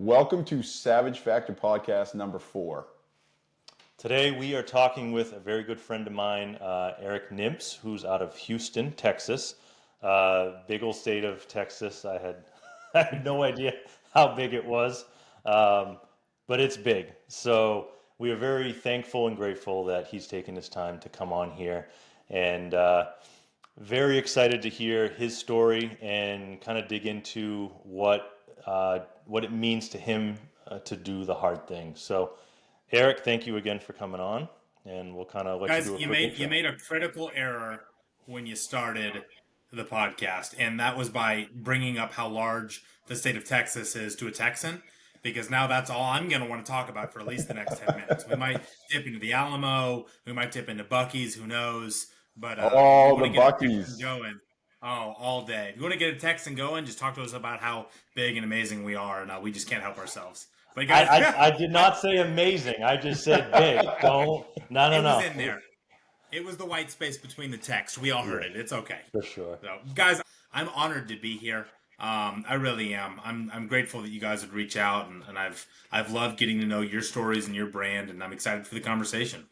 Welcome to Savage Factor Podcast number 4. Today we are talking with a very good friend of mine, Eric Nimtz, who's out of Houston, Texas. Big old state of Texas. I had no idea how big it was, but it's big. So we are very thankful and grateful that he's taken his time to come on here, and very excited to hear his story and kind of dig into what it means to him to do the hard thing. So, Eric, thank you again for coming on, and we'll kind of let you Guys, do a you quick made you intro. made a critical error when you started the podcast, and that was by bringing up how large the state of Texas is to a Texan. Because now that's all I'm going to want to talk about for at least the next 10 minutes. We might dip into the Alamo, we might dip into Bucky's, who knows? But if you All want the to get a Texan Buckies. going, oh, all day. If you want to get a Texan going, just talk to us about how big and amazing we are, and we just can't help ourselves. But I, guys, I, I did not say amazing. I just said big. Don't. No, no, it was no. in there. It was the white space between the text. We all heard Yeah, it. It's okay. for sure. So, guys, I'm honored to be here. I really am. I'm grateful that you guys would reach out, and I've loved getting to know your stories and your brand, and I'm excited for the conversation.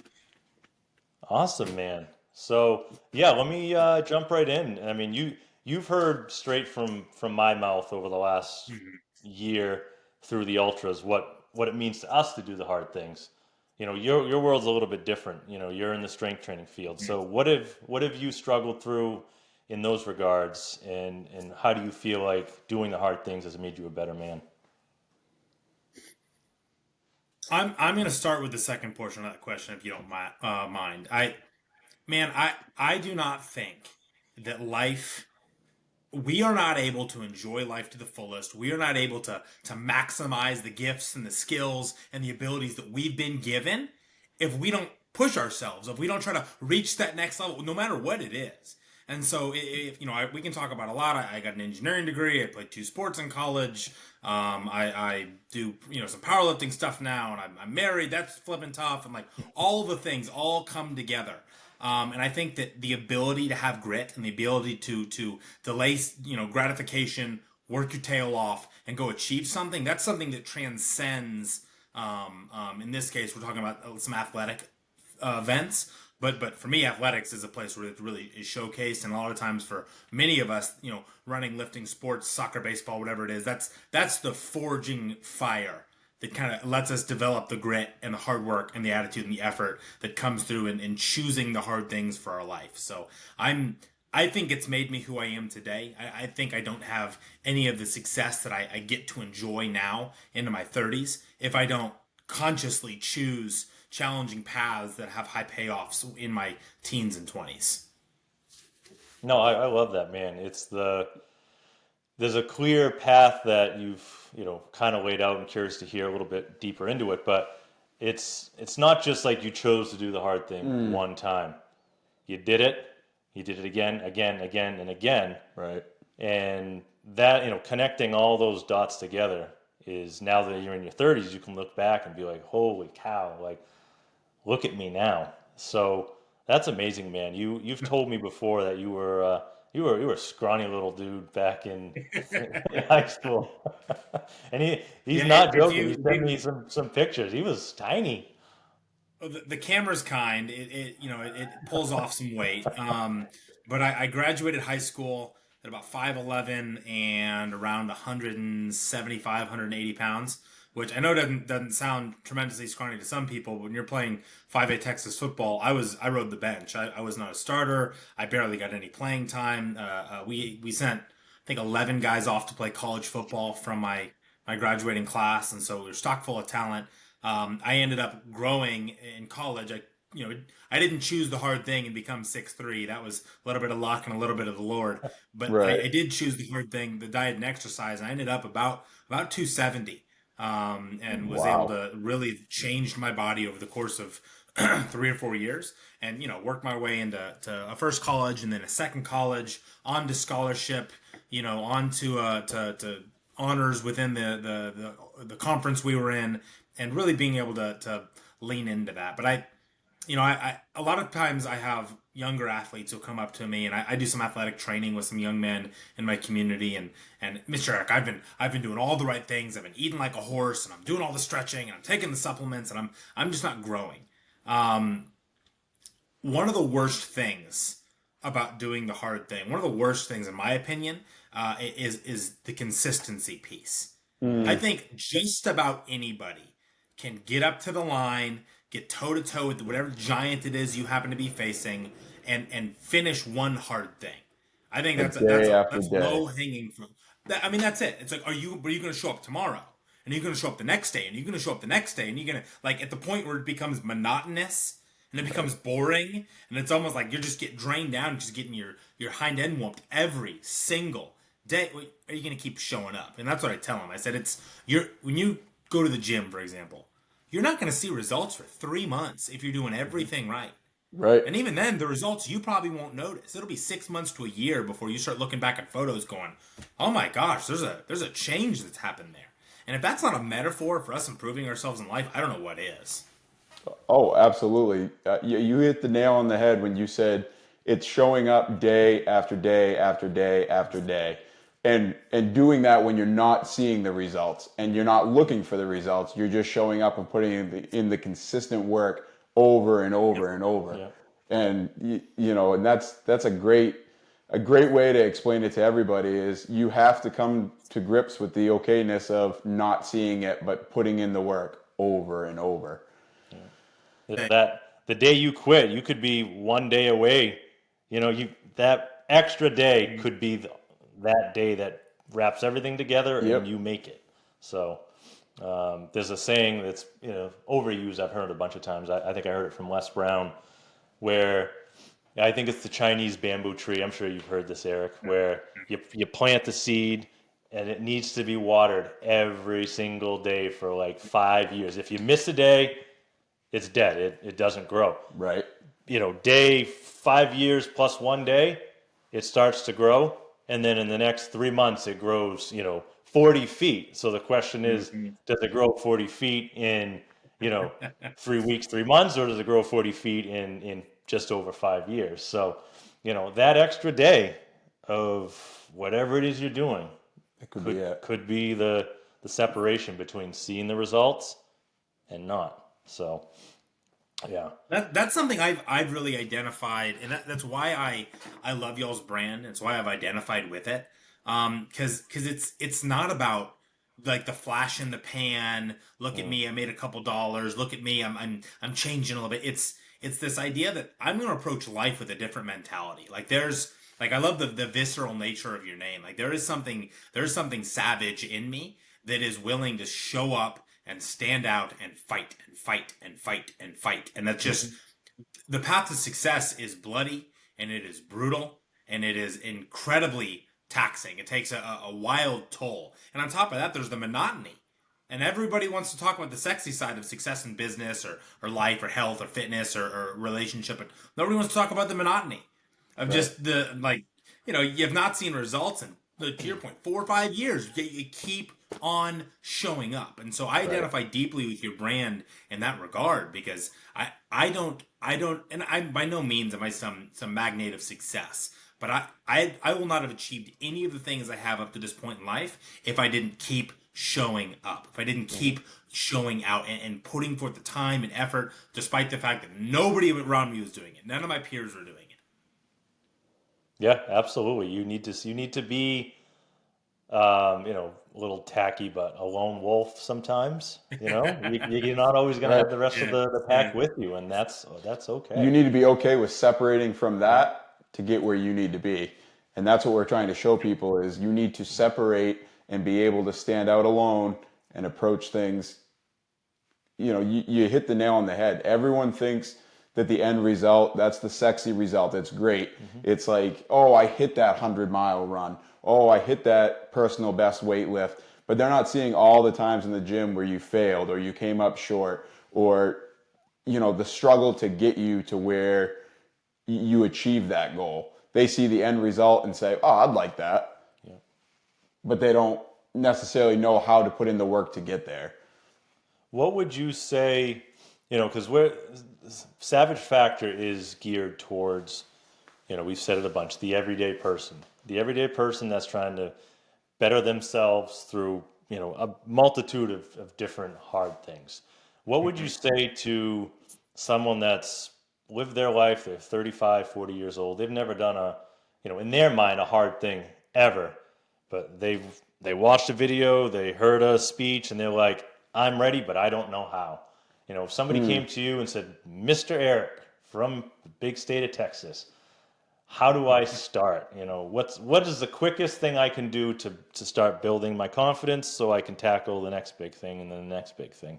Awesome, man. So yeah, let me jump right in. I mean, you've heard straight from my mouth over the last Mhm. year through the ultras what it means to us to do the hard things. You know, your world's a little bit different. You know, you're in the strength training field. So what have you struggled through in those regards, and how do you feel like doing the hard things has made you a better man? I'm going to start with the second portion of that question, if you don't mind. I do not think that life we are not able to enjoy life to the fullest. We are not able to maximize the gifts and the skills and the abilities that we've been given if we don't push ourselves, if we don't try to reach that next level, no matter what it is. And so, if we can talk about a lot. I got an engineering degree. I played 2 sports in college. I do some powerlifting stuff now, and I'm married. That's flipping tough, and like all the things all come together. And I think that the ability to have grit and the ability to delay gratification, work your tail off, and go achieve something, that's something that transcends. In this case, we're talking about some athletic events. But for me, athletics is a place where it really is showcased, and a lot of times for many of us, running, lifting, sports, soccer, baseball, whatever it is, that's the forging fire that kind of lets us develop the grit and the hard work and the attitude and the effort that comes through in choosing the hard things for our life. So I think it's made me who I am today. I think I don't have any of the success that I get to enjoy now into my 30s if I don't consciously choose challenging paths that have high payoffs in my teens and 20s. No, I love that, man. There's a clear path that you've kind of laid out. I'm curious to hear a little bit deeper into it, but it's not just like you chose to do the hard thing one time. You did it. You did it again, again, again, and again, Right. and that connecting all those dots together is, now that you're in your 30s, you can look back and be like, holy cow, like, look at me now. So that's amazing, man. You've told me before that you were a scrawny little dude back in high school, and he's Yeah, not if joking. you He if sent you me some pictures. He was tiny. the camera's kind. It pulls off some weight. But I graduated high school at about 5'11" and around 175, 180 pounds, which I know doesn't sound tremendously scrawny to some people. But when you're playing 5A Texas football, I rode the bench. I was not a starter. I barely got any playing time. We sent, I think, 11 guys off to play college football from my graduating class, and so we were stock full of talent. I ended up growing in college. I didn't choose the hard thing and become 6'3". That was a little bit of luck and a little bit of the Lord. But Right. I did choose the hard thing, the diet and exercise, and I ended up about 270, and was able Wow. to really change my body over the course of 3 or 4 years, and work my way into a first college and then a second college, on to scholarship, on to honors within the conference we were in, and really being able to lean into that. But I a lot of times I have younger athletes will come up to me, and I do some athletic training with some young men in my community, and Mr. Eric, I've been doing all the right things. I've been eating like a horse, and I'm doing all the stretching, and I'm taking the supplements, and I'm just not growing. Um, One of the worst things about doing the hard thing, one of the worst things, in my opinion, is the consistency piece. I Mm, think just about anybody can get up to the line, get toe to toe with whatever giant it is you happen to be facing, and finish one hard thing. I think like day after that's day. low hanging fruit. I mean, that's it. It's like, are you going to show up tomorrow? And are you going to show up the next day? And you're going to show up the next day? And you're going to, like, at the point where it becomes monotonous and it Right. becomes boring, and it's almost like you're just getting drained down, just getting your hind end whooped every single day. Are you going to keep showing up? And that's what I tell them. I said, it's you're when you go to the gym, for example, you're not going to see results for 3 months if you're doing everything right. Right. And even then, the results you probably won't notice. It'll be 6 months to a year before you start looking back at photos, going, "Oh my gosh, there's a change that's happened there." And if that's not a metaphor for us improving ourselves in life, I don't know what is. Oh, absolutely. You hit the nail on the head when you said it's showing up day after day after day after day, and doing that when you're not seeing the results and you're not looking for the results. You're just showing up and putting in the consistent work over and Yep. over and over, Yeah. and and that's a great way to explain it to everybody is you have to come to grips with the okayness of not seeing it but putting in the work over and over. That the day you quit, you could be one day away. You that extra day could be that day that wraps everything together and Yep. you make it. So there's a saying that's overused. I've heard a bunch of times. I think I heard it from Les Brown, where I think it's the Chinese bamboo tree. I'm sure you've heard this, Eric, where you plant the seed and it needs to be watered every single day for like 5 years. If you miss a day, it's dead. It doesn't grow. Right. Day 5 years plus one day, it starts to grow, and then in the next 3 months, it grows 40 feet. So the question is, Mhm. does it grow 40 feet in 3 weeks, 3 months, or does it grow 40 feet in just over 5 years? So that extra day of whatever it is you're doing It could be could it. could be the separation between seeing the results and not. So yeah. That's something I've really identified, and that's why I love y'all's brand. It's why I've identified with it. Because it's not about like the flash in the pan. Look at Mm. me, I made a couple dollars. Look at me, I'm changing a little bit. It's this idea that I'm going to approach life with a different mentality. Like there's like I love the visceral nature of your name. Like there's something savage in me that is willing to show up and stand out and fight and fight and fight and fight. And that's just Mhm. the path to success is bloody, and it is brutal, and it is incredibly taxing. It takes a wild toll. And on top of that, there's the monotony. And everybody wants to talk about the sexy side of success in business or life or health or fitness or relationship, but nobody wants to talk about the monotony of Right. just the like you have not seen results in to your point 4 or 5 years. You keep on showing up, and so I Right. identify deeply with your brand in that regard because I don't and I by no means am I some magnate of success, but I will not have achieved any of the things I have up to this point in life if I didn't keep showing up, if I didn't Mhm. keep showing out and putting forth the time and effort, despite the fact that nobody around me was doing it, none of my peers were doing it. Yeah, absolutely. You need to be a little tacky, but a lone wolf sometimes. You're not always going to Right. have the rest of Yeah, the yeah. pack with you, and that's You okay. need to be okay with separating from Yeah. that to get where you need to be. And that's what we're trying to show people is you need to separate and be able to stand out alone and approach things. You hit the nail on the head. Everyone thinks that the end result, that's the sexy result. It's great. Hmm. It's like, oh, I hit that 100-mile run. Oh, I hit that personal best weight lift. But they're not seeing all the times in the gym where you failed or you came up short or the struggle to get you to where you achieve that goal. They see the end result and say, "Oh, I'd like that," Yeah. but they don't necessarily know how to put in the work to get there. What would you say? Because we're Savage Factor is geared towards we've said it a bunch, the everyday person that's trying to better themselves through, a multitude of different hard things. What would you say to someone that's lived their life, they're 35, 40 years old, they've never done in their mind, a hard thing ever, but they watched a video, they heard a speech, and they're like, I'm ready, but I don't know how. If somebody came to you and said, Mr. Eric from the big state of Texas, how do I start? What is the quickest thing I can do to start building my confidence so I can tackle the next big thing and then the next big thing?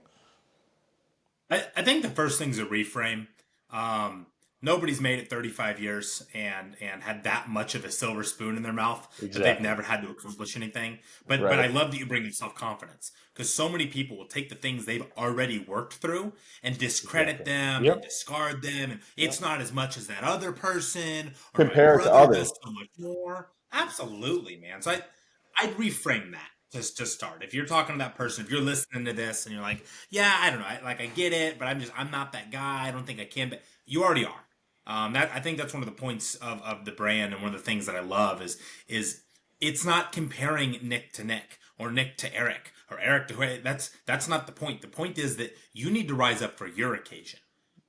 I think the first thing's a reframe. Um, Nobody's made it 35 years and had that much of a silver spoon in their mouth that they've Exactly. never had to accomplish anything. But I Right. love that you bring in self confidence because so many people will take the things they've already worked through and discredit Exactly. them and Yep. discard them. And Yep. it's not as much as that other person, or my Compare it to brother others. does so much more. Absolutely, man. So I'd reframe that just to start. If you're talking to that person, if you're listening to this and you're like, yeah, I don't know, I get it, but I'm not that guy. I don't think I can. But you already are. That I think that's one of the points of the brand, and one of the things that I love is it's not comparing Nick to Nick or Nick to Eric or Eric to who. That's not the point. The point is that you need to rise up for your occasion.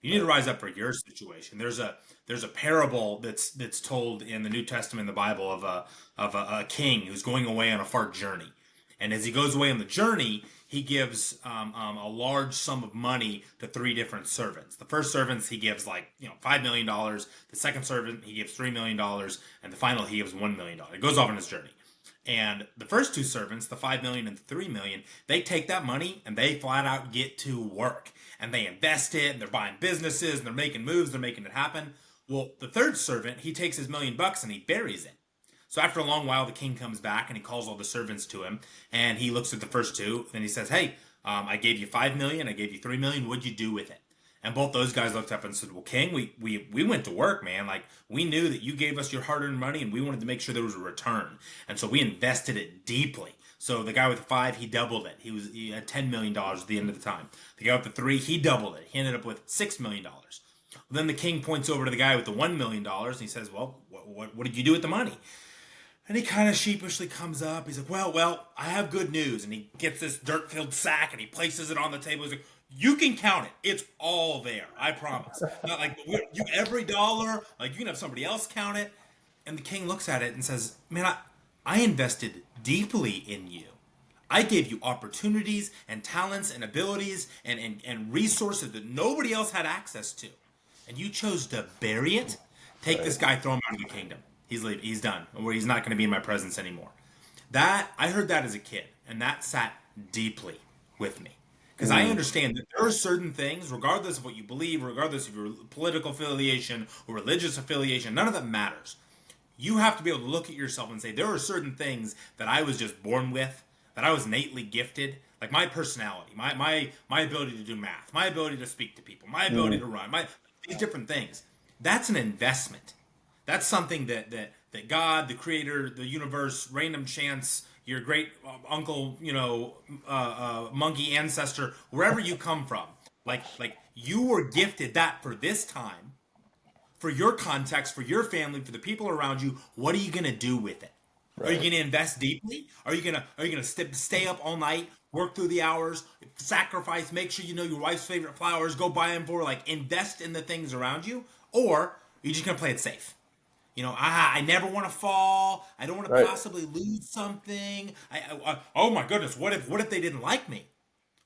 You need to Right. rise up for your situation. There's a parable that's told in the New Testament, in the Bible, of a king who's going away on a far journey, and as he goes away on the journey, he gives a large sum of money to three different servants. The first servant he gives $5 million. The second servant he gives $3 million, and the final he gives $1 million. It goes off on his journey. And the first two servants, the 5 million and the 3 million, they take that money and they flat out get to work and they invest it and they're buying businesses and they're making moves, they're making it happen. Well, the third servant, he takes his $1 million and he buries it. So after a long while, the king comes back and he calls all the servants to him and he looks at the first two. Then he says, "Hey, I gave you 5 million, I gave you 3 million. What'd you do with it?" And both those guys looked up and said, "Well, King, we went to work, man. Like we knew that you gave us your hard-earned money, and we wanted to make sure there was a return, and so we invested it deeply." So the guy with the five, he doubled it. He had $10 million at the end of the time. The guy with the three, he doubled it. He ended up with $6 million. Then the king points over to the guy with the $1 million and he says, "Well, what did you do with the money?" And he kind of sheepishly comes up. He's like, "Well, I have good news." And he gets this dirt-filled sack and he places it on the table. He's like, "You can count it. It's all there. I promise. Not like you every dollar. Like you can have somebody else count it." And the king looks at it and says, "Man, I invested deeply in you. I gave you opportunities and talents and abilities and resources that nobody else had access to. And you chose to bury it? Take Right. this guy, throw him out of the kingdom. He's leaving. He's done. Or he's not going to be in my presence anymore." That I heard that as a kid, and that sat deeply with me. Because I Mm, understand that there are certain things, regardless of what you believe, regardless of your political affiliation or religious affiliation, none of that matters. You have to be able to look at yourself and say, there are certain things that I was just born with, that I was innately gifted, like my personality, my ability to do math, my ability to speak to people, my ability mm, to run, my these different things. That's an investment. That's something that God, the creator, the universe, random chance, your great uncle, monkey ancestor, wherever you come from, like you were gifted that for this time, for your context, for your family, for the people around you. What are you going to do with it? Are you right. going to invest deeply? Are you going to stay up all night, work through the hours, sacrifice, make sure you know your wife's favorite flowers, go buy them for her, like invest in the things around you, or are you just going to play it safe? I never want to fall. I don't want to Right. possibly lose something. Oh my goodness, what if they didn't like me?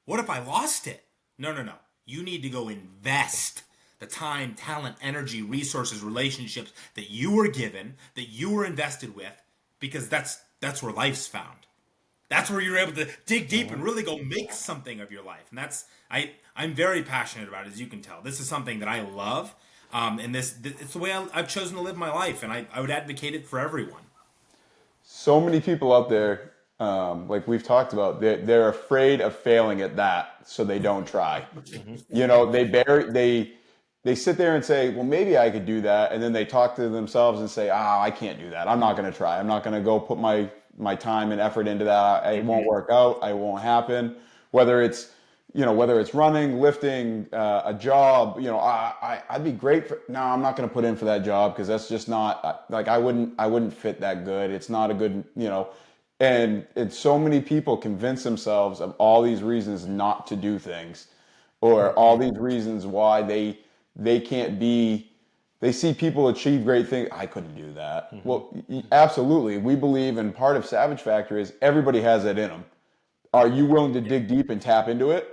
What if I lost it? No, no, no. You need to go invest the time, talent, energy, resources, relationships that you were given, that you were invested with, because that's where life's found. That's where you're able to dig deep and Mhm. really go make something of your life. And I'm very passionate about it, as you can tell. This is something that I love, and it's the way I've chosen to live my life, and I would advocate it for everyone. So many people out there, like we've talked about, they're afraid of failing at that, so they don't try. Mhm. They sit there and say, well, maybe I could do that, and then they talk to themselves and say, I can't do that. I'm not going to try. I'm not going to go put my time and effort into that. It won't Mhm. work out. It won't happen. Whether it's whether it's running, lifting, a job, I'd be great for, no, I'm not going to put in for that job because that's just not like, I wouldn't fit that good. It's not a good, and it's so many people convince themselves of all these reasons not to do things or all these reasons why they can't be, they see people achieve great things. I couldn't do that. Well, absolutely. We believe, and part of Savage Factor is everybody has that in them. Are you willing to dig deep and tap into it?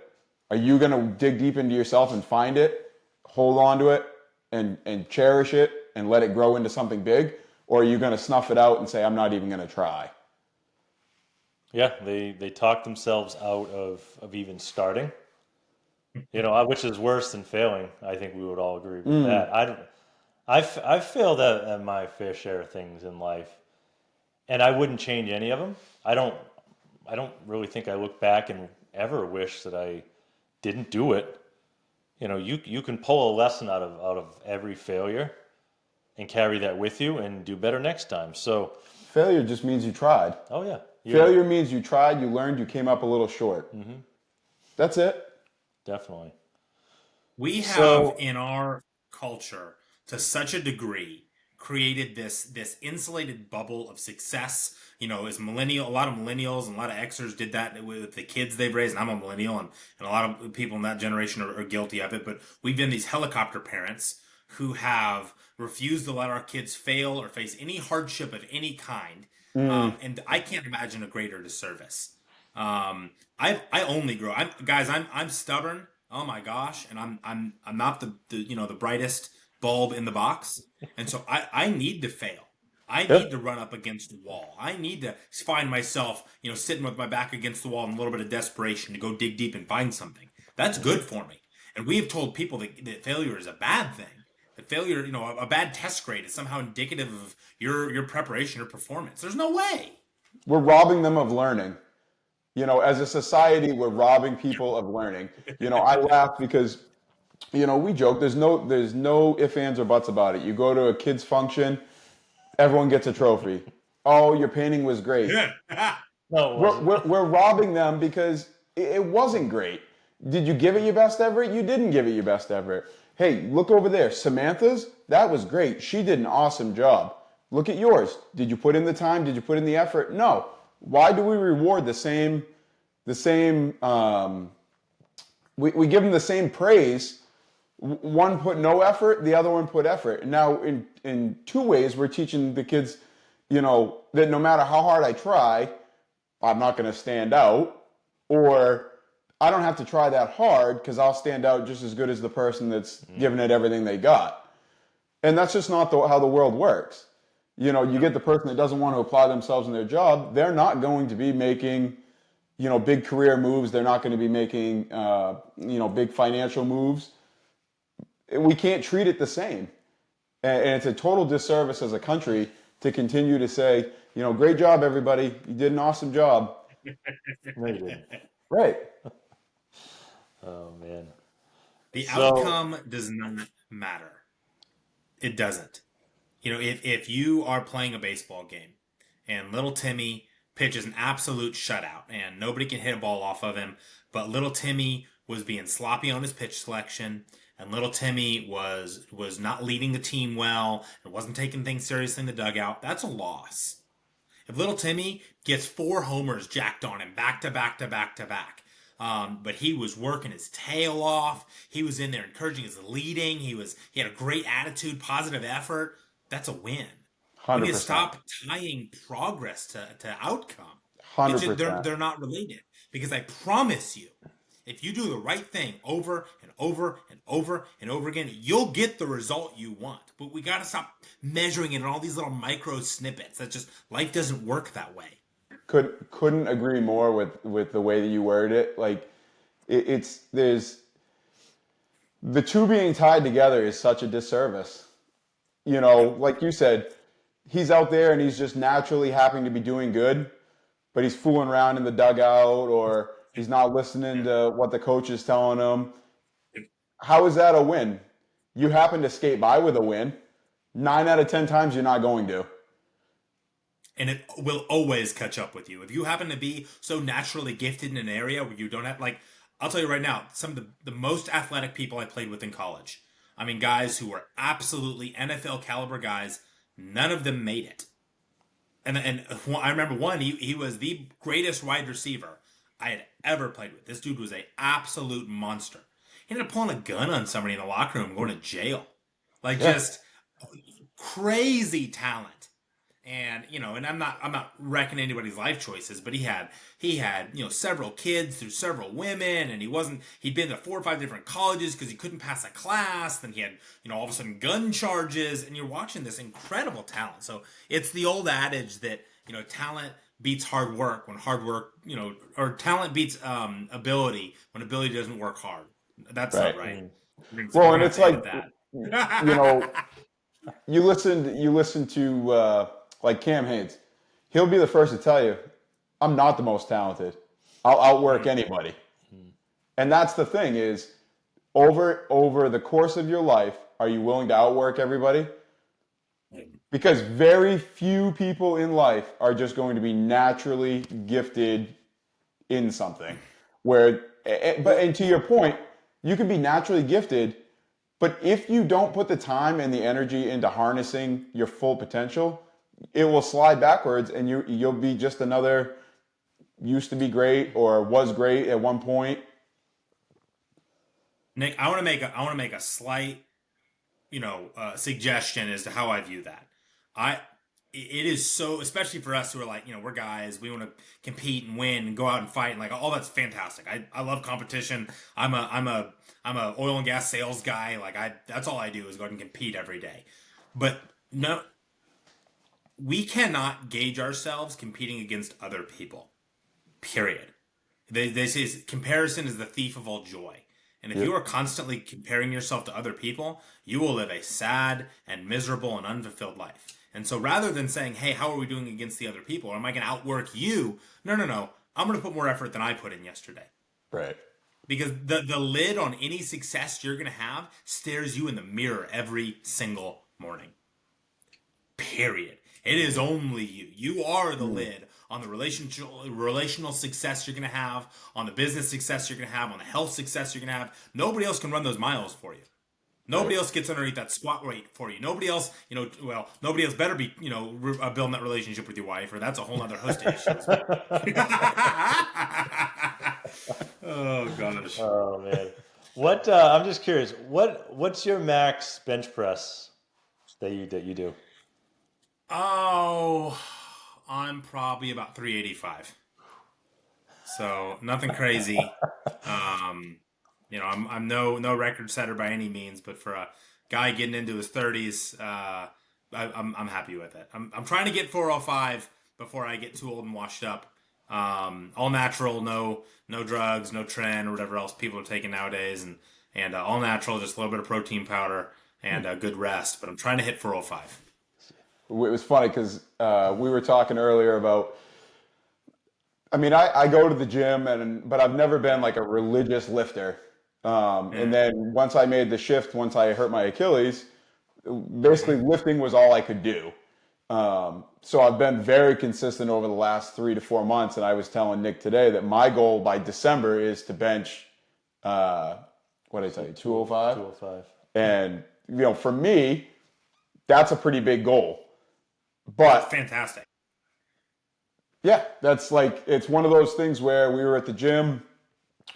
Are you going to dig deep into yourself and find it, hold on to it, and cherish it and let it grow into something big? Or are you going to snuff it out and say, I'm not even going to try? Yeah, they talk themselves out of even starting. Which is worse than failing. I think we would all agree with that. I don't. I've failed at my fair share of things in life, and I wouldn't change any of them. I don't really think I look back and ever wish that I didn't do it. You can pull a lesson out of every failure and carry that with you and do better next time. So, Failure just means you tried. oh yeah, Failure means you tried, you learned, you came up a little short. That's it. definitely. We have So in our culture, to such a degree, created this insulated bubble of success. As millennial, a lot of millennials and a lot of Xers did that with the kids they've raised. And I'm a millennial, and a lot of people in that generation are guilty of it. But we've been these helicopter parents who have refused to let our kids fail or face any hardship of any kind. And I can't imagine a greater disservice. I only grow. I'm stubborn. Oh my gosh, and I'm not the brightest bulb in the box, and so I need to fail. I need Yep. to run up against a wall. I need to find myself, sitting with my back against the wall in a little bit of desperation to go dig deep and find something. That's good for me. And we have told people that failure is a bad thing. That failure, a bad test grade is somehow indicative of your preparation or performance. There's no way. We're robbing them of learning. As a society, we're robbing people of learning. I laugh because, we joke, there's no ifs, ands, or buts about it. You go to a kid's function, everyone gets a trophy. Oh, your painting was great. no, it We're, wasn't. we're, we're robbing them because it wasn't great. Did you give it your best effort? You didn't give it your best effort. Hey, look over there. Samantha's, that was great. She did an awesome job. Look at yours. Did you put in the time? Did you put in the effort? No. Why do we reward we give them the same praise? One put no effort, the other one put effort. And now in two ways, we're teaching the kids, that no matter how hard I try, I'm not going to stand out, or I don't have to try that hard because I'll stand out just as good as the person that's giving it everything they got. And that's just not how the world works. You get the person that doesn't want to apply themselves in their job, they're not going to be making, big career moves. They're not going to be making, big financial moves. We can't treat it the same. And it's a total disservice as a country to continue to say, great job, everybody. You did an awesome job. No, you didn't. Right. Oh man. The So outcome does not matter. It doesn't. If you are playing a baseball game and little Timmy pitches an absolute shutout and nobody can hit a ball off of him, but little Timmy was being sloppy on his pitch selection and little Timmy was not leading the team well and wasn't taking things seriously in the dugout, that's a loss. If little Timmy gets 4 homers jacked on him back to back to back to back, but he was working his tail off. He was in there encouraging his leading. He had a great attitude, positive effort. That's a win. We need to 100%. stop tying progress to outcome. They're 100%. they're not related because I promise you, if you do the right thing over and over and over and over again, you'll get the result you want. But we got to stop measuring it in all these little micro snippets. That just life doesn't work that way. Couldn't agree more with the way that you worded it. Like there's the two being tied together is such a disservice. Like you said, he's out there and he's just naturally happy to be doing good, but he's fooling around in the dugout or he's not listening to what the coach is telling him. How is that a win? You happen to skate by with a win. 9 out of 10 times you're not going to. And it will always catch up with you. If you happen to be so naturally gifted in an area where you don't have, like, I'll tell you right now, some of the most athletic people I played with in college. I mean, guys who were absolutely NFL caliber guys. None of them made it. And I remember one. He was the greatest wide receiver I had ever played with. This dude was a absolute monster. He ended up pulling a gun on somebody in the locker room, and going to jail. Like Yeah. just crazy talent. And and I'm not wrecking anybody's life choices, but he had several kids through several women, and he'd been to 4 or 5 different colleges because he couldn't pass a class. Then he had all of a sudden gun charges, and you're watching this incredible talent. So it's the old adage that talent beats hard work when hard work or talent beats ability when ability doesn't work hard. That's not Right. right. We're Well, gonna and have it's to edit like, you know, that. you listen to like Cam Haynes. He'll be the first to tell you, I'm not the most talented. I'll outwork anybody. And that's the thing is, over the course of your life, are you willing to outwork everybody? Because very few people in life are just going to be naturally gifted in something. And to your point, you can be naturally gifted, but if you don't put the time and the energy into harnessing your full potential, it will slide backwards, and you'll be just another used to be great or was great at one point. Nick, I want to make a slight suggestion as to how I view that. I it is so, especially for us who are like we're guys, we want to compete and win and go out and fight, and like all that's fantastic. I love competition. I'm a oil and gas sales guy. Like that's all I do is go out and compete every day. But no, we cannot gauge ourselves competing against other people. Period. They say comparison is the thief of all joy. And if Yep. you are constantly comparing yourself to other people, you will live a sad and miserable and unfulfilled life. And so rather than saying, hey, how are we doing against the other people? Or am I going to outwork you? No, no, no. I'm going to put more effort than I put in yesterday. Right. Because the lid on any success you're going to have stares you in the mirror every single morning. Period. It is only you. You are the lid on the relational success you're going to have, on the business success you're going to have, on the health success you're going to have. Nobody else can run those miles for you. Right. Nobody else gets underneath that squat weight for you. Nobody else, nobody else better be, building that relationship with your wife, or that's a whole other host of issues. Oh gosh. Oh man, what? I'm just curious. What's your max bench press that you do? Oh, I'm probably about 385. So nothing crazy. Um, I'm no record setter by any means, but for a guy getting into his 30s, I'm happy with it. I'm trying to get 405 before I get too old and washed up. All natural, no drugs, no tren or whatever else people are taking nowadays, and all natural, just a little bit of protein powder and good rest. But I'm trying to hit 405. It was funny because we were talking earlier about. I mean, I go to the gym, but I've never been like a religious lifter. And Yeah. then once I made the shift, once I hurt my Achilles, basically lifting was all I could do. So I've been very consistent over the last 3 to 4 months, and I was telling Nick today that my goal by December is to bench, what did I tell you, 205? 205. And for me, that's a pretty big goal. That's But fantastic. yeah, that's like it's one of those things where we were at the gym.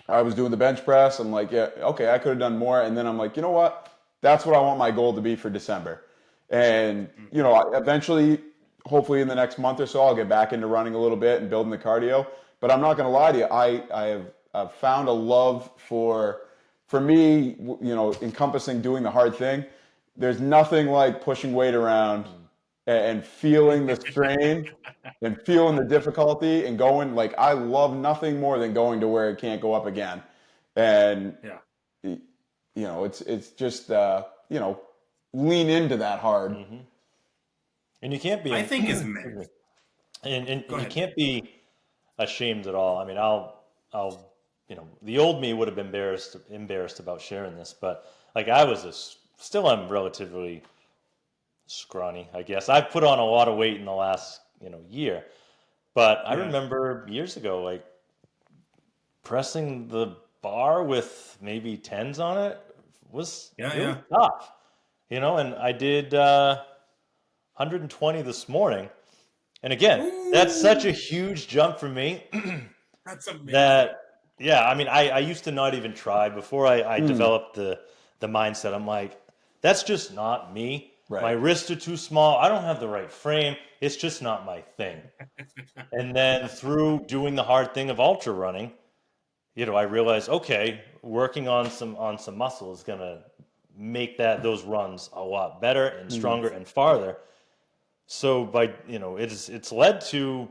I was doing the bench press. I'm like, yeah, okay, I could have done more. And then I'm like, you know what? That's what I want my goal to be for December. And, eventually, hopefully in the next month or so, I'll get back into running a little bit and building the cardio. But I'm not going to lie to you. I've found a love for me, encompassing doing the hard thing. There's nothing like pushing weight around and feeling the strain and feeling the difficulty and going like I love nothing more than going to where it can't go up again. And Yeah. it's just lean into that hard. And you can't be, I think is mixed. and Go you ahead. can't be ashamed at all. I mean, I'll, the old me would have been embarrassed about sharing this, but like I was still I'm relatively scrawny, I guess. I've put on a lot of weight in the last, year, but I Yeah. remember years ago, like pressing the bar with maybe tens on it was Yeah, it was yeah. tough, and I did 120 this morning. And again, that's such Ooh, a huge jump for me that's amazing. that, yeah, I mean, I used to not even try before I Mm, developed the mindset. I'm like, that's just not me. My right. wrists are too small. I don't have the right frame. It's just not my thing. And then through doing the hard thing of ultra running, I realized, okay, working on some muscle is gonna make those runs a lot better and Mm. stronger and farther. So by it's led to,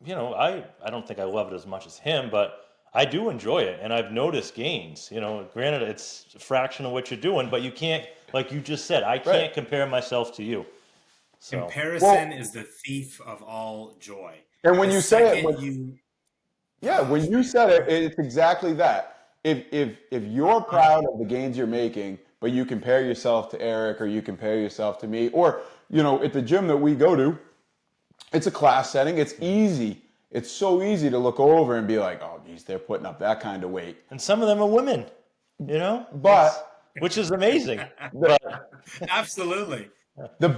I don't think I love it as much as him, but I do enjoy it, and I've noticed gains. Granted, it's a fraction of what you're doing, but you can't, like you just said, I Right. can't compare myself to you. So Comparison Well, is the thief of all joy. and when The you say it, second you, yeah, when gosh, you man, said it, it's exactly that. If you're I'm proud of the gains you're making, but you compare yourself to Eric or you compare yourself to me, or at the gym that we go to, it's a class setting. It's easy. It's so easy to look over and be like, oh, geez, they're putting up that kind of weight. and some of them are women, it's But which is amazing. the, But absolutely. the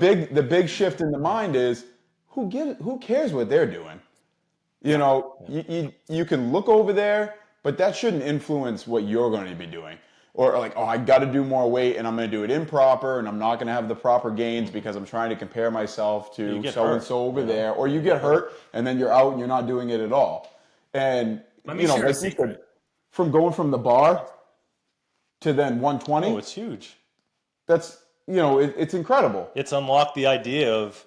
big shift in the mind is who cares what they're doing? Yeah. You can look over there, but that shouldn't influence what you're going to be doing. Or like, oh, I got to do more weight and I'm going to do it improper and I'm not going to have the proper gains because I'm trying to compare myself you to get so and hurt, so over you know. there. Or you You get get hurt. hurt and then you're out and you're not doing it at all. And, Let me share a like you said, secret. from going from the bar to then Oh, 120, it's huge. that's, it's incredible. It's unlocked the idea of,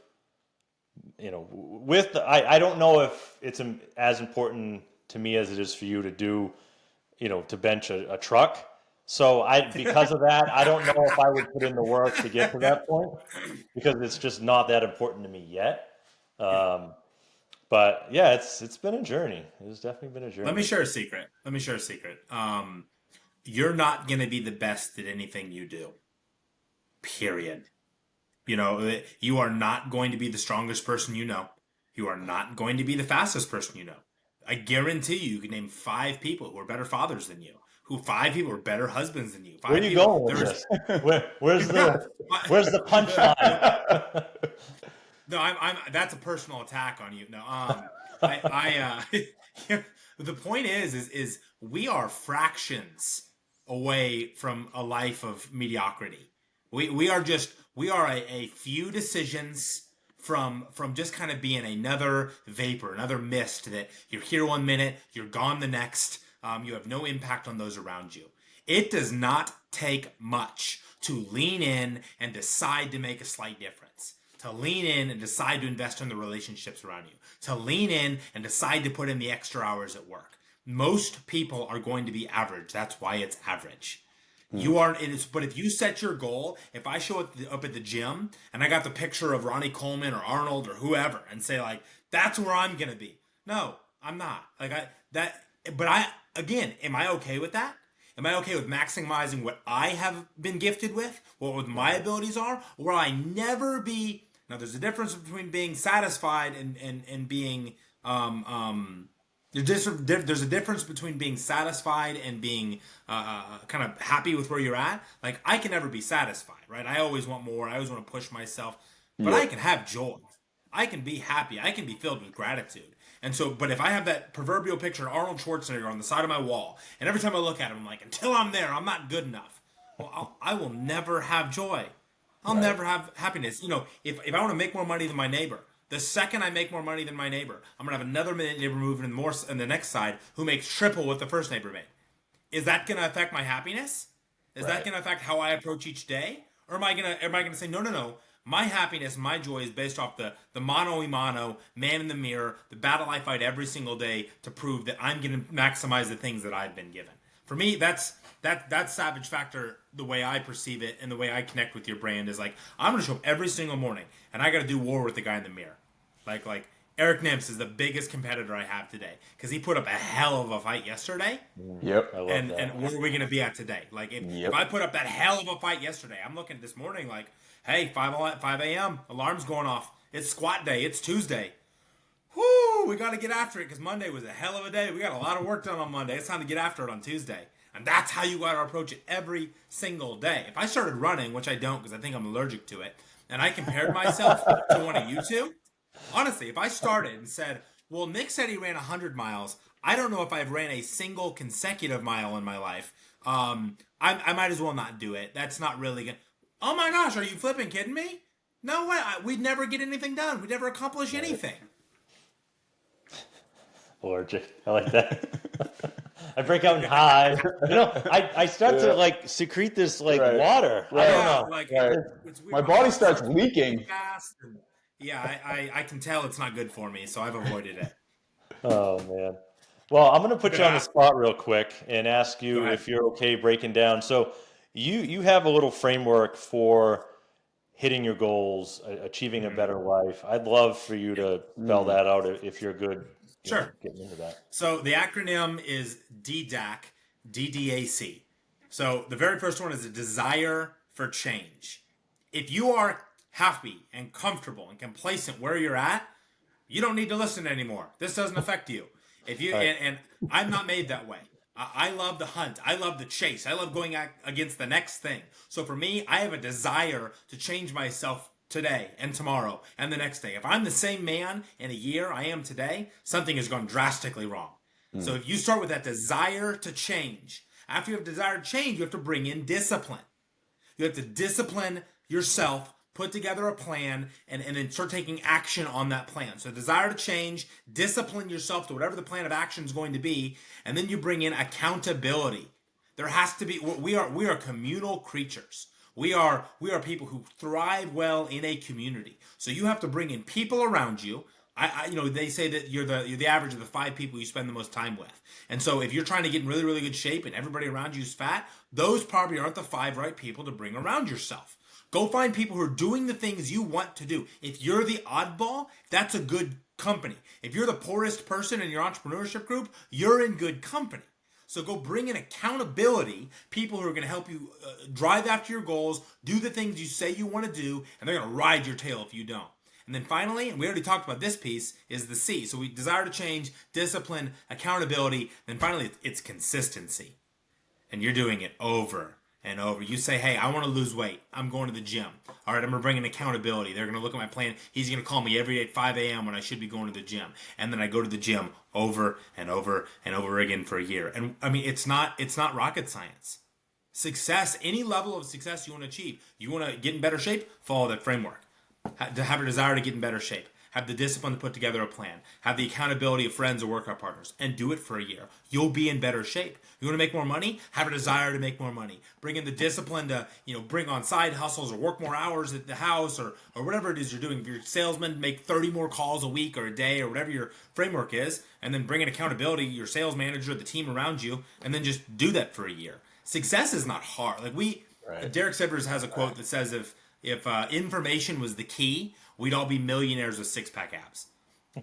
I don't know if it's as important to me as it is for you to do, to bench a truck. So because of that, I don't know if I would put in the work to get to that point because it's just not that important to me yet. Yeah. Um, but yeah, it's been a journey. It's definitely been a Let me journey. share a secret. Let me share a secret. You're not going to be the best at anything you do. Period. You are not going to be the strongest person you know. You are not going to be the fastest person you know. I guarantee you can name five people who are better fathers than you. Who five people are better husbands than you. Where are Five you people. going with There's this? Where's yeah. the where's the punchline? No, I'm. That's a personal attack on you. No, the point is we are fractions away from a life of mediocrity. We are a few decisions from just kind of being another vapor, another mist that you're here one minute, you're gone the next. You have no impact on those around you. It does not take much to lean in and decide to make a slight difference. To lean in and decide to invest in the relationships around you. To lean in and decide to put in the extra hours at work. Most people are going to be average. That's why it's average. Hmm. You aren't. But if you set your goal, if I show up at the gym and I got the picture of Ronnie Coleman or Arnold or whoever, and say like, "That's where I'm gonna be." No, I'm not. Like I that. But again, am I okay with that? Am I okay with maximizing what I have been gifted with, what my abilities are, or will I never be? Now, there's a difference between being satisfied and being there's a difference between being satisfied and being kind of happy with where you're at. Like I can never be satisfied, right? I always want more. I always want to push myself, but I Yep. can have joy. I can be happy. I can be filled with gratitude. And so, but if I have that proverbial picture of Arnold Schwarzenegger on the side of my wall, and every time I look at him, I'm like, until I'm there, I'm not good enough. Well, I will never have joy. I'll Right. never have happiness. If I want to make more money than my neighbor, the second I make more money than my neighbor, I'm gonna have another neighbor moving in more in the next side who makes triple what the first neighbor made. Is that gonna affect my happiness? Is that Right. gonna affect how I approach each day? Or am I gonna say no, no, no? My happiness, my joy is based off the mano a mano, man in the mirror, the battle I fight every single day to prove that I'm gonna maximize the things that I've been given. For me, that's Savage Factor. The way I perceive it and the way I connect with your brand is like I'm gonna show up every single morning and I got to do war with the guy in the mirror. Like Eric Nimtz is the biggest competitor I have today because he put up a hell of a fight yesterday. Yep. I love And that. where are we going to be at today? Like if Yep. I put up that hell of a fight yesterday, I'm looking this morning like, hey, 5 a.m. alarm's going off. It's squat day. It's Tuesday. Whoo, we got to get after it because Monday was a hell of a day. We got a lot of work done on Monday. It's time to get after it on Tuesday. And that's how you got to approach it every single day. If I started running, which I don't because I think I'm allergic to it, and I compared myself to one of you two, honestly, if I started and said, well, Nick said he ran 100 miles, I don't know if I've ran a single consecutive mile in my life. I might as well not do it. That's not really good. Oh my gosh, are you flipping kidding me? No way. We'd never get anything done. We'd never accomplish anything. Allergic. I like that. I break out in hives. I start to like secrete this like Right. water. I don't know. Like Right. it's weird. My body starts leaking. Fast. And, yeah, I can tell it's not good for me, so I've avoided it. Oh man. Well, I'm going to put you on the spot real quick and ask Go you ahead. if you're okay breaking down. So you have a little framework for hitting your goals, achieving a better life. I'd love for you to spell that out if you're good, Sure. getting into that. So the acronym is DDAC, DDAC. So the very first one is a desire for change. If you are happy and comfortable and complacent where you're at, you don't need to listen anymore. This doesn't affect you. If you Right. and I'm not made that way. I love the hunt. I love the chase. I love going against the next thing. So for me, I have a desire to change myself today and tomorrow and the next day. If I'm the same man in a year I am today, something has gone drastically wrong. So if you start with that desire to change, after you have desire to change, you have to bring in discipline. You have to discipline yourself, put together a plan, and then start taking action on that plan. So desire to change, discipline yourself to whatever the plan of action is going to be, and then you bring in accountability. There has to be we are communal creatures. We are people who thrive well in a community. So you have to bring in people around you. They say that you're the average of the 5 people you spend the most time with. And so if you're trying to get in really, really good shape and everybody around you is fat, those probably aren't the 5 right people to bring around yourself. Go find people who are doing the things you want to do. If you're the oddball, that's a good company. If you're the poorest person in your entrepreneurship group, you're in good company. So go bring in accountability, people who are going to help you drive after your goals, do the things you say you want to do, and they're going to ride your tail if you don't. And then finally, and we already talked about this piece, is the C. So we desire to change, discipline, accountability. Then finally, it's consistency. And you're doing it over and over. You say, hey, I want to lose weight. I'm going to the gym. All right, I'm going to bring in accountability. They're going to look at my plan. He's going to call me every day at 5 a.m. when I should be going to the gym. And then I go to the gym over and over and over again for a year. And I mean, it's not rocket science. Success, any level of success you want to achieve, you want to get in better shape, follow that framework. Have a desire to get in better shape. Have the discipline to put together a plan. Have the accountability of friends or workout partners. And do it for a year. You'll be in better shape. You want to make more money? Have a desire to make more money. Bring in the discipline to, bring on side hustles or work more hours at the house or whatever it is you're doing. If you're a salesman, make 30 more calls a week or a day or whatever your framework is. And then bring in accountability, your sales manager, the team around you. And then just do that for a year. Success is not hard. Derek Sivers has a quote that says if information was the key, we'd all be millionaires with 6-pack abs.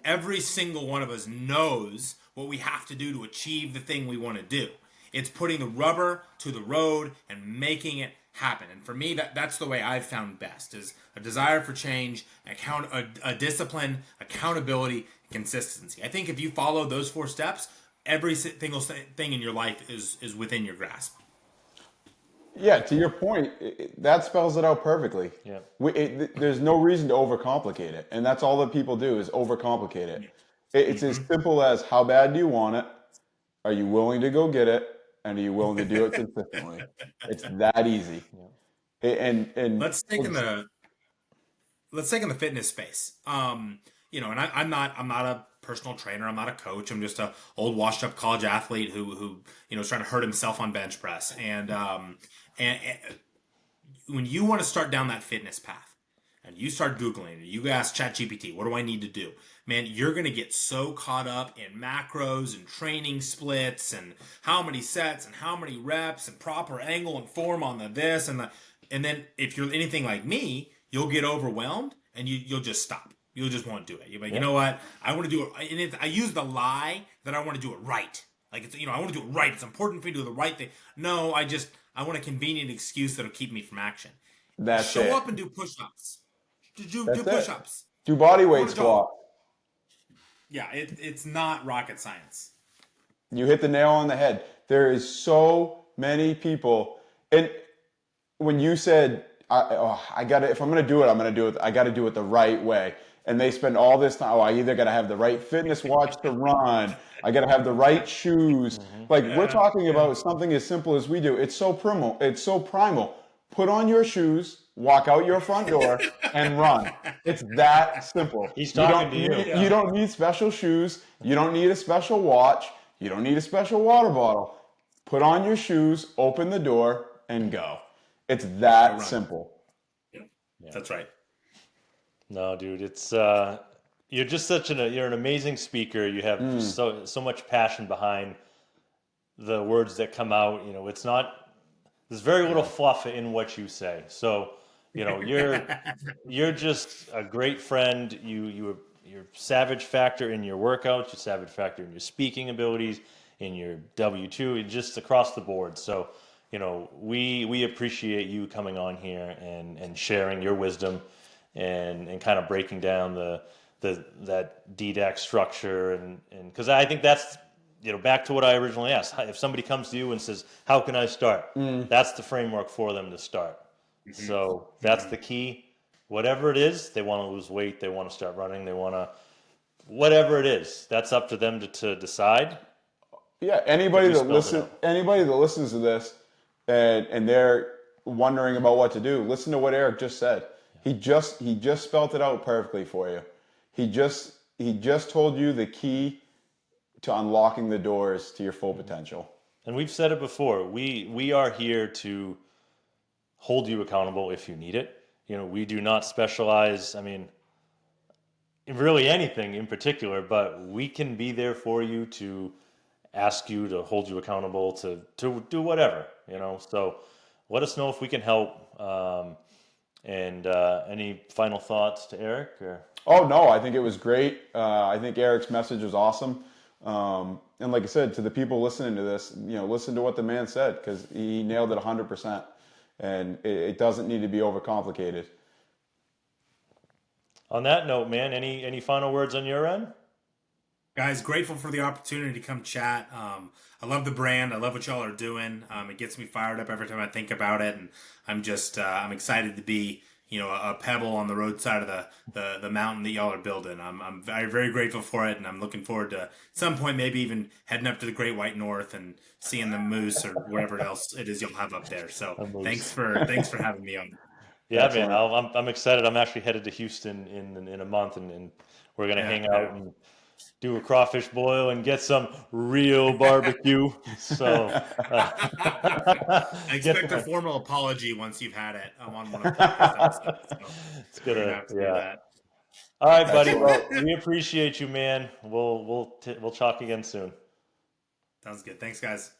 Every single one of us knows what we have to do to achieve the thing we want to do. It's putting the rubber to the road and making it happen. And for me, that's the way I've found best, is a desire for change, a discipline, accountability, consistency. I think if you follow those 4 steps, every single thing in your life is within your grasp. Yeah, to your point, that spells it out perfectly. Yeah. There's no reason to overcomplicate it, and that's all that people do is overcomplicate it. It's as simple as how bad do you want it? Are you willing to go get it? And are you willing to do it consistently? It's that easy. And Let's take in the fitness space. And I'm not a personal trainer. I'm not a coach. I'm just a old washed up college athlete who is trying to hurt himself on bench press. And when you want to start down that fitness path and you start Googling, you ask ChatGPT, what do I need to do? Man, you're going to get so caught up in macros and training splits and how many sets and how many reps and proper angle and form on the this and then if you're anything like me, you'll get overwhelmed and you'll just stop. You'll just won't do it. You're like, you know what? I want to do it. And I use the lie that I want to do it right. Like, I want to do it right. It's important for me to do the right thing. No, I want a convenient excuse that'll keep me from action. Show up and do push-ups. Do push-ups. Do body weight squat. Yeah, it's not rocket science. You hit the nail on the head. There is so many people, and when you said, I gotta, if I'm gonna do it, I'm gonna do it. I gotta do it the right way. And they spend all this time. Oh, I either gotta have the right fitness watch to run. I gotta have the right shoes. Like we're Yeah, talking yeah. about something as simple as we do. It's so primal. It's so primal. Put on your shoes, walk out your front door, and run. It's that simple. He's You talking don't to you. need, you don't need special shoes. You don't need a special watch. You don't need a special water bottle. Put on your shoes, open the door, and go. It's Go that run. simple. Yep. That's right. No, dude, it's you're just you're an amazing speaker. You have so much passion behind the words that come out. You know, it's not there's very little fluff in what you say. So, you know, you're just a great friend. You're savage factor in your workouts, you're savage factor in your speaking abilities, in your W-2, just across the board. So, you know, we appreciate you coming on here and sharing your wisdom and kind of breaking down that DDAC structure and because I think that's you know back to what I originally asked. If somebody comes to you and says, "How can I start?" That's the framework for them to start. So that's the key. Whatever it is, they want to lose weight, they want to start running, they want to whatever it is. That's up to them to decide. Yeah, We spelled it out. anybody that listens to this and they're wondering about what to do, listen to what Eric just said. He just spelled it out perfectly for you. He just told you the key to unlocking the doors to your full potential. And we've said it before. We are here to hold you accountable if you need it. You know, we do not specialize, I mean, in really anything in particular, but we can be there for you to ask you to hold you accountable to do whatever, you know. So let us know if we can help. And any final thoughts to Eric? Or? Oh no, I think it was great. I think Eric's message was awesome. And like I said, to the people listening to this, listen to what the man said because he nailed it 100%. And it doesn't need to be overcomplicated. On that note, man, any final words on your end? Guys, grateful for the opportunity to come chat. I love the brand. I love what y'all are doing. It gets me fired up every time I think about it, and I'm excited to be a pebble on the roadside of the mountain that y'all are building. I'm very, very grateful for it, and I'm looking forward to at some point maybe even heading up to the Great White North and seeing the moose or whatever else it is you'll have up there. So A moose. thanks for having me on. Yeah, man, Excellent. I'm excited. I'm actually headed to Houston in a month, and we're gonna hang out and do a crawfish boil and get some real barbecue. So I get expect a the, formal apology once you've had it. I'm on one of the podcast episodes, so it's we're gonna gonna have to do yeah. that. All right, buddy. Excellent. Well, we appreciate you, man. We'll talk again soon. Sounds good. Thanks, guys.